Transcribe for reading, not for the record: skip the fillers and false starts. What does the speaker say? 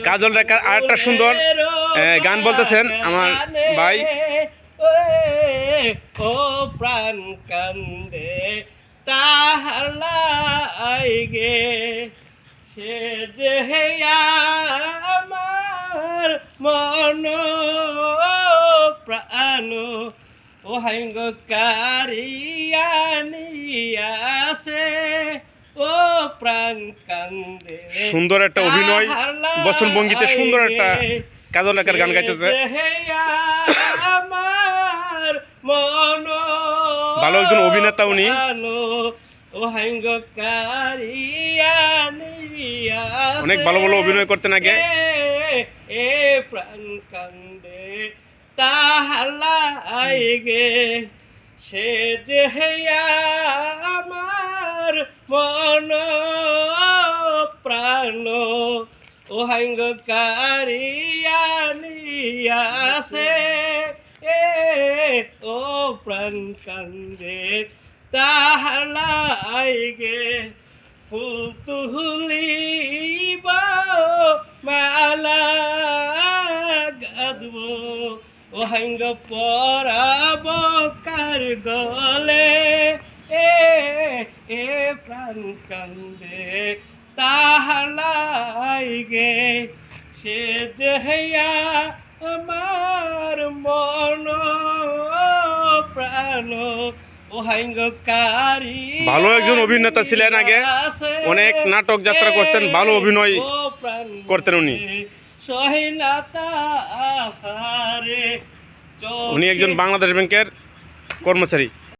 কাজল রেখার আরেকটা সুন্দর গান বলতেছেন আমার ভাই। ও প্রাণ কান্দে তাহার লাইগে, সে যে আমার মন প্রাণ ও হাইঙ্গ কারিয়ানিয়াছে, ও প্রাণ কান্দে। সুন্দর একটা অভিনয়, বচন ভঙ্গিতে সুন্দর একটা কাজল রেখার গান গাইতেছে। আমার মন ভালো একজন অভিনেতা উনি। অনেক ভালো ভালো অভিনয় করতেন আগে। এ প্রাণ কান্দে তাহার লাইগে, সে যে আমার মন প্রাণ ও হাঙ্গ কারিয়ানিয়াছে, ও প্রাণ কান্দে তাহার লাইগে। ফুল তুলিব মালা গাঁথব, ও হাঙ্গ পরাব কার গলে, এ প্রাণ কান্দে তাহার লাইগে, সে যে আমার মন প্রাণ ও হাঙ্গ কারি। ভালো একজন অভিনেতা ছিলেন আগে, অনেক নাটক যাত্রা করতেন, ভালো অভিনয় করতেন উনি। উনি একজন বাংলাদেশ ব্যাংকের কর্মচারী।